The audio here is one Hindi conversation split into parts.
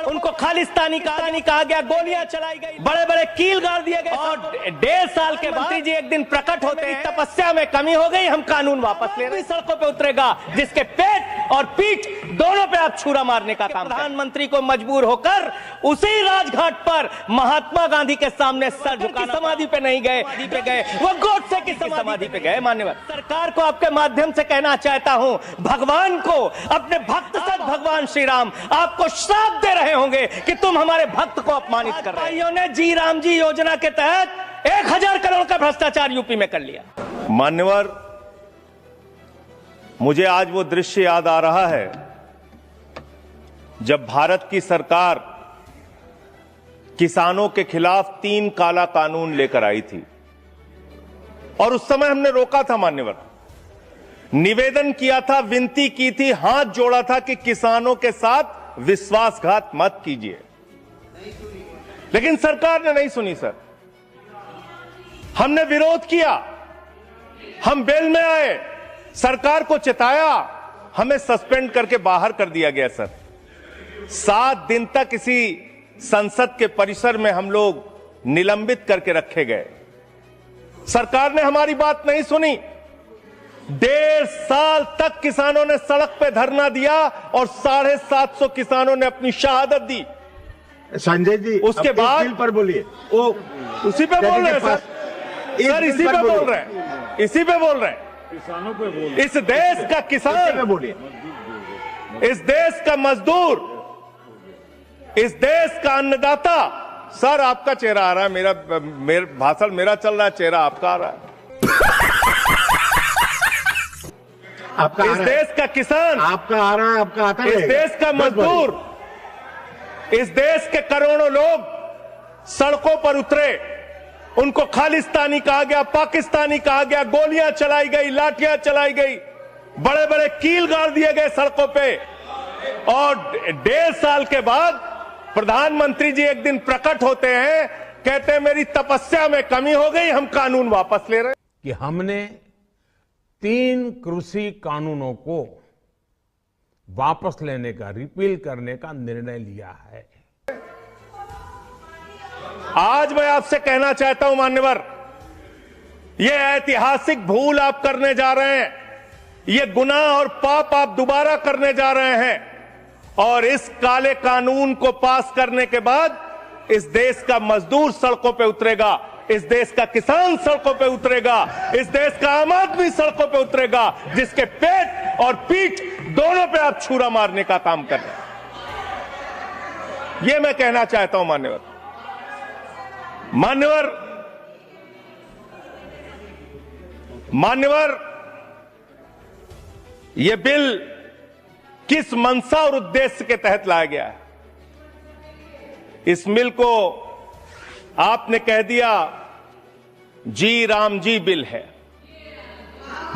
उनको खालिस्तानी कहा गया, गोलियां चलाई गई, बड़े बड़े कील गाड़ दिए गए और 1.5 साल के बाद जी एक दिन प्रकट होते हैं, तपस्या में कमी हो गई, हम कानून वापस ले रहे हैं। सड़कों पे उतरेगा जिसके पेट और पीठ दोनों पे आप छुरा मारने का काम। प्रधानमंत्री को मजबूर होकर उसी राजघाट पर महात्मा गांधी के सामने सर झुकाना, समाधि पे नहीं गए, वो गोडसे की समाधि पे गए। मान्यवर, सरकार को आपके माध्यम से कहना चाहता हूं, भगवान को, अपने भक्त से भगवान श्री राम आपको श्राप दे रहे होंगे कि तुम हमारे भक्त को अपमानित कर रहे हो। भाइयों ने जी राम जी योजना के तहत 1000 करोड़ का भ्रष्टाचार यूपी में कर लिया। मान्यवर, मुझे आज वो दृश्य याद आ रहा है जब भारत की सरकार किसानों के खिलाफ 3 काला कानून लेकर आई थी और उस समय हमने रोका था। मान्यवर, निवेदन किया था, विनती की थी, हाथ जोड़ा था कि किसानों के साथ विश्वासघात मत कीजिए, लेकिन सरकार ने नहीं सुनी। सर, हमने विरोध किया, हम बेल में आए, सरकार को चिताया, हमें सस्पेंड करके बाहर कर दिया गया। सर, 7 दिन तक इसी संसद के परिसर में हम लोग निलंबित करके रखे गए। सरकार ने हमारी बात नहीं सुनी। 1.5 साल तक किसानों ने सड़क पे धरना दिया और 750 किसानों ने अपनी शहादत दी। संजय जी, उसके बाद पर बोलिए, वो उसी पे बोल रहे हैं सर, इसी पे बोल रहे हैं, इसी पे बोल रहे हैं। किसानों पे बोलिए, इस देश का किसान, बोलिए, इस देश का मजदूर, इस देश का अन्नदाता। सर, आपका चेहरा आ रहा है, मेरा भाषण मेरा चल रहा है, चेहरा आपका आ रहा है। आपका इस देश का किसान, आपका आ रहा है, आपका आता है। इस देश का मजदूर, इस देश के करोड़ों लोग सड़कों पर उतरे, उनको खालिस्तानी कहा गया, पाकिस्तानी कहा गया, गोलियां चलाई गई, लाठियां चलाई गई, बड़े बड़े कील गाड़ दिए गए सड़कों पे और 1.5 साल के बाद प्रधानमंत्री जी एक दिन प्रकट होते हैं, कहते हैं मेरी तपस्या में कमी हो गई, हम कानून वापस ले रहे हैं। कि हमने 3 कृषि कानूनों को वापस लेने का, रिपील करने का निर्णय लिया है। आज मैं आपसे कहना चाहता हूं मान्यवर, यह ऐतिहासिक भूल आप करने जा रहे हैं, यह गुनाह और पाप आप दोबारा करने जा रहे हैं और इस काले कानून को पास करने के बाद इस देश का मजदूर सड़कों पे उतरेगा, इस देश का किसान सड़कों पे उतरेगा, इस देश का आम आदमी सड़कों पे उतरेगा, जिसके पेट और पीठ दोनों पे आप छुरा मारने का काम कर रहे हैं। यह मैं कहना चाहता हूं मान्यवर। मान्यवर, यह बिल किस मंशा और उद्देश्य के तहत लाया गया है? इस बिल को आपने कह दिया जी राम जी बिल है,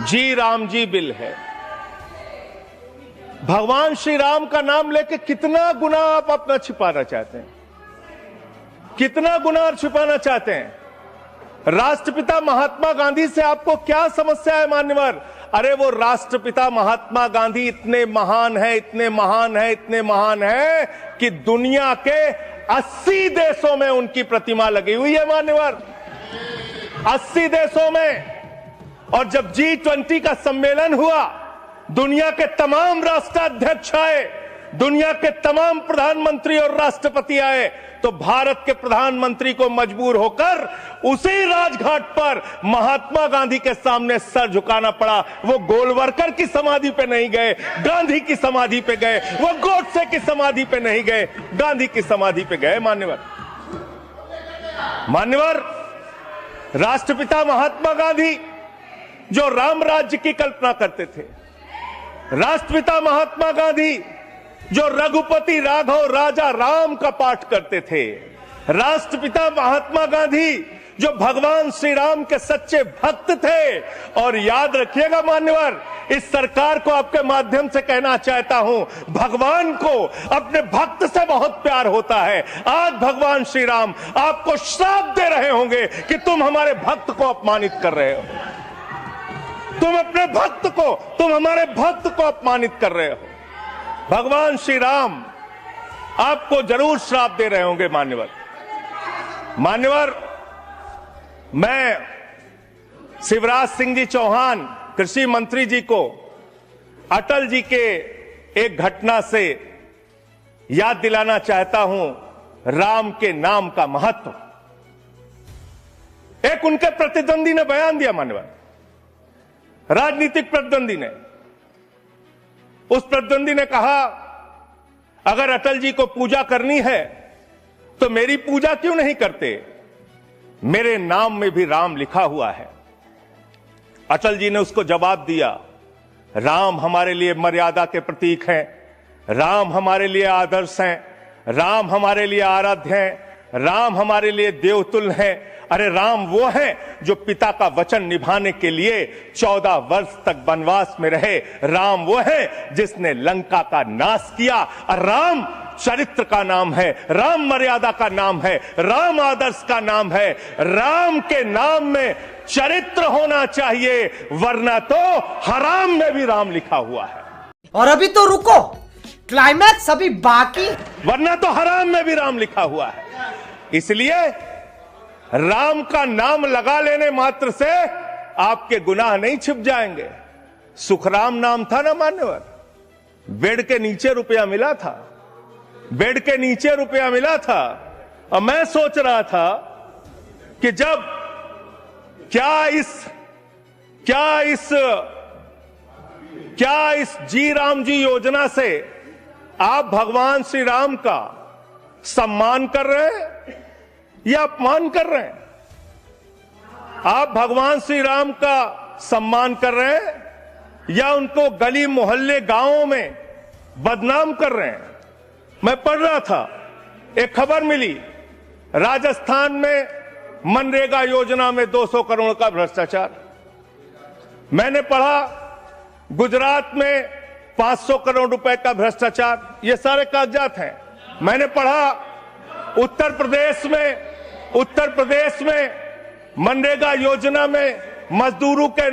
जी राम जी बिल है। भगवान श्री राम का नाम लेके कितना गुनाह आप अपना छिपाना चाहते हैं, कितना गुनाह छिपाना चाहते हैं? राष्ट्रपिता महात्मा गांधी से आपको क्या समस्या है मान्यवर? अरे वो राष्ट्रपिता महात्मा गांधी इतने महान है, इतने महान है, इतने महान है कि दुनिया के 80 देशों में उनकी प्रतिमा लगी हुई है मान्यवर, 80 देशों में। और जब G20 का सम्मेलन हुआ, दुनिया के तमाम राष्ट्राध्यक्ष आए, दुनिया के तमाम प्रधानमंत्री और राष्ट्रपति आए, तो भारत के प्रधानमंत्री को मजबूर होकर उसी राजघाट पर महात्मा गांधी के सामने सर झुकाना पड़ा। वो गोलवरकर की समाधि पे नहीं गए, गांधी की समाधि पे गए, वो गोडसे की समाधि पे नहीं गए, गांधी की समाधि पे गए। मान्यवर, राष्ट्रपिता महात्मा गांधी जो राम राज्य की कल्पना करते थे, राष्ट्रपिता महात्मा गांधी जो रघुपति राघव राजा राम का पाठ करते थे, राष्ट्रपिता महात्मा गांधी जो भगवान श्री राम के सच्चे भक्त थे। और याद रखिएगा मान्यवर, इस सरकार को आपके माध्यम से कहना चाहता हूं, भगवान को अपने भक्त से बहुत प्यार होता है। आज भगवान श्री राम आपको श्राप दे रहे होंगे कि तुम हमारे भक्त को अपमानित कर रहे हो, तुम अपने भक्त को, तुम हमारे भक्त को अपमानित कर रहे हो। भगवान श्री राम आपको जरूर श्राप दे रहे होंगे मान्यवर। मान्यवर, मैं शिवराज सिंह जी चौहान कृषि मंत्री जी को अटल जी के एक घटना से याद दिलाना चाहता हूं, राम के नाम का महत्व। एक उनके प्रतिद्वंदी ने बयान दिया मान्यवर, राजनीतिक प्रतिद्वंदी ने। उस प्रतिद्वंदी ने कहा, अगर अटल जी को पूजा करनी है तो मेरी पूजा क्यों नहीं करते, मेरे नाम में भी राम लिखा हुआ है। अटल जी ने उसको जवाब दिया, राम हमारे लिए मर्यादा के प्रतीक हैं, राम हमारे लिए आदर्श हैं, राम हमारे लिए आराध्य हैं, राम हमारे लिए देवतुल्य हैं। अरे राम वो हैं जो पिता का वचन निभाने के लिए 14 वर्ष तक वनवास में रहे। राम वो है जिसने लंका का नाश किया। और राम चरित्र का नाम है, राम मर्यादा का नाम है, राम आदर्श का नाम है। राम के नाम में चरित्र होना चाहिए, वरना तो हराम में भी राम लिखा हुआ है। और अभी तो रुको, क्लाइमैक्स अभी बाकी। वरना तो हराम में भी राम लिखा हुआ है। इसलिए राम का नाम लगा लेने मात्र से आपके गुनाह नहीं छिप जाएंगे। सुखराम नाम था ना मान्यवर, बेड के नीचे रुपया मिला था, बेड के नीचे रुपया मिला था। और मैं सोच रहा था कि जब क्या इस जी राम जी योजना से आप भगवान श्री राम का सम्मान कर रहे हैं या अपमान कर रहे हैं? आप भगवान श्री राम का सम्मान कर रहे हैं या उनको गली मोहल्ले गांवों में बदनाम कर रहे हैं? मैं पढ़ रहा था, एक खबर मिली, राजस्थान में मनरेगा योजना में 200 करोड़ का भ्रष्टाचार। मैंने पढ़ा गुजरात में 500 करोड़ रुपए का भ्रष्टाचार। ये सारे कागजात हैं। मैंने पढ़ा उत्तर प्रदेश में मनरेगा योजना में मजदूरों के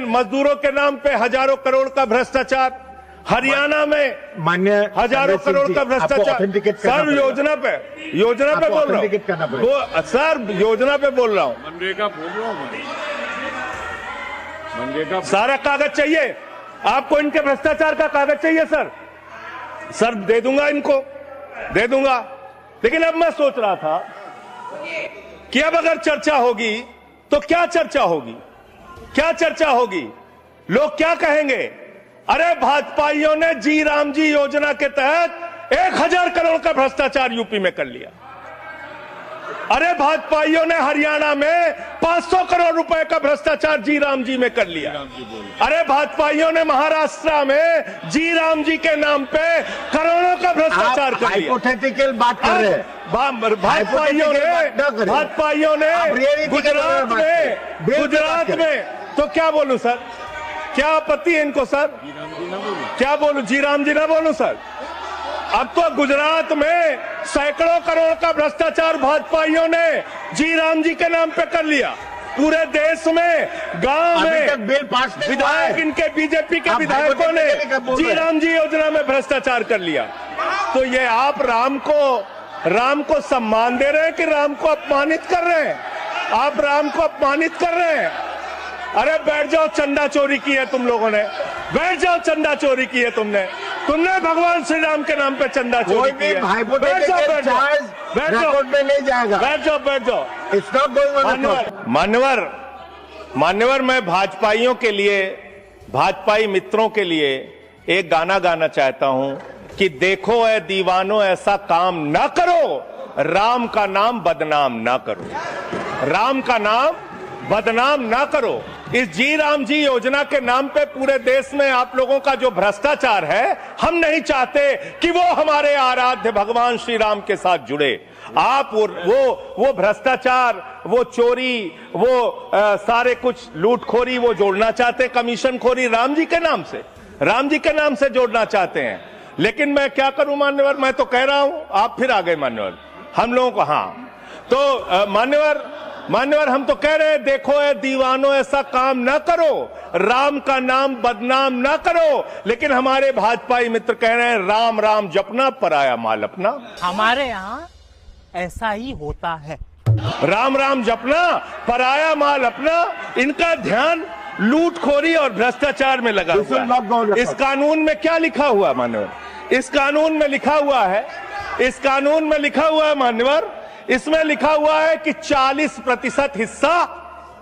नाम पे हजारों करोड़ का भ्रष्टाचार। हरियाणा में मान्य हजारों करोड़ का भ्रष्टाचार। सर योजना पे बोल रहा हूँ, सर योजना पे बोल रहा हूँ, मनरेगा बोल रहा हूँ, मनरेगा सारा कागज चाहिए आपको, इनके भ्रष्टाचार का कागज चाहिए सर दे दूंगा, इनको दे दूंगा। लेकिन अब मैं सोच रहा था कि अब अगर चर्चा होगी तो क्या चर्चा होगी, लोग क्या कहेंगे? अरे भाजपाइयों ने जी राम जी योजना के तहत 1000 करोड़ का भ्रष्टाचार यूपी में कर लिया। अरे भाजपाइयों ने हरियाणा में 500 करोड़ रुपए का भ्रष्टाचार जी राम जी में कर लिया। अरे भाजपाइयों ने महाराष्ट्र में जी राम जी के नाम पे करोड़ों का भ्रष्टाचार कर लिया। हाइपोथेटिकल बात कर रहे हैं। भाजपाइयों ने गुजरात में तो क्या बोलूं सर, क्या आपत्ति है इनको सर? क्या बोलूं, जी राम जी ना बोलूं सर? अब तो गुजरात में सैकड़ों करोड़ का भ्रष्टाचार भाजपाइयों ने जी राम जी के नाम पे कर लिया। पूरे देश में गांव में बिल पास नहीं हुआ है। विधायक, इनके बीजेपी के विधायकों ने जी राम जी योजना में भ्रष्टाचार कर लिया। तो ये आप राम को सम्मान दे रहे हैं कि राम को अपमानित कर रहे हैं? आप राम को अपमानित कर रहे हैं। अरे बैठ जाओ, चंदा चोरी की है तुम लोगों ने, बैठ जाओ, चंदा चोरी की है तुमने भगवान श्री राम के नाम पे चंदा चोरी की है। बैठ जाओ, बैठ जाओ। It's not going on. मान्यवर, मैं भाजपाइयों के लिए, भाजपाई मित्रों के लिए एक गाना गाना चाहता हूं कि देखो ऐ दीवानों ऐसा काम ना करो, राम का नाम बदनाम ना करो, राम का नाम बदनाम ना करो। इस जी राम जी योजना के नाम पे पूरे देश में आप लोगों का जो भ्रष्टाचार है, हम नहीं चाहते कि वो हमारे आराध्य भगवान श्री राम के साथ जुड़े। आप वो भ्रष्टाचार, वो चोरी, वो सारे कुछ लूटखोरी वो जोड़ना चाहते, कमीशन खोरी राम जी के नाम से जोड़ना चाहते हैं। लेकिन मैं क्या करूं मान्यवर, मैं तो कह रहा हूं, आप फिर आ गए मान्यवर, हम लोगों को। हाँ तो मान्यवर, मान्यवर, हम तो कह रहे हैं, देखो ए दीवानों, ऐसा काम ना करो, राम का नाम बदनाम ना करो। लेकिन हमारे भाजपाई मित्र कह रहे हैं, राम राम जपना, पराया माल अपना। हमारे यहाँ ऐसा ही होता है। राम राम जपना, पराया माल अपना। इनका ध्यान लूटखोरी और भ्रष्टाचार में लगा हुआ है। इस कानून में क्या लिखा हुआ मान्यवर? इस कानून में लिखा हुआ है मान्यवर, इसमें लिखा हुआ है कि 40% हिस्सा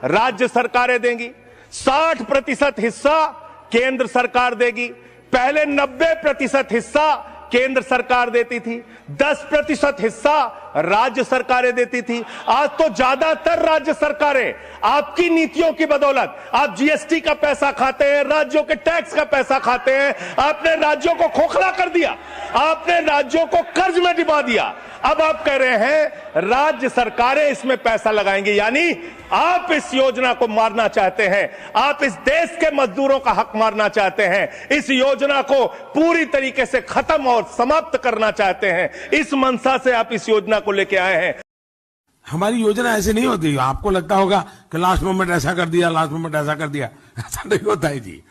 राज्य सरकारें देंगी, 60% हिस्सा केंद्र सरकार देगी। पहले 90% हिस्सा केंद्र सरकार देती थी, 10% हिस्सा राज्य सरकारें देती थी। आज तो ज्यादातर राज्य सरकारें आपकी नीतियों की बदौलत, आप जीएसटी का पैसा खाते हैं, राज्यों के टैक्स का पैसा खाते हैं, आपने राज्यों को खोखला कर दिया, आपने राज्यों को कर्ज में डुबा दिया। अब आप कह रहे हैं राज्य सरकारें इसमें पैसा लगाएंगी, यानी आप इस योजना को मारना चाहते हैं, आप इस देश के मजदूरों का हक मारना चाहते हैं, इस योजना को पूरी तरीके से खत्म और समाप्त करना चाहते हैं। इस मंशा से आप इस योजना को लेके आए हैं। हमारी योजना ऐसे नहीं होती। आपको लगता होगा कि लास्ट मोमेंट ऐसा कर दिया, लास्ट मोमेंट ऐसा कर दिया, ऐसा नहीं होता है जी।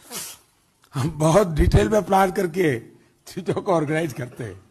हम बहुत डिटेल में प्लान करके चीजों को ऑर्गेनाइज करते हैं।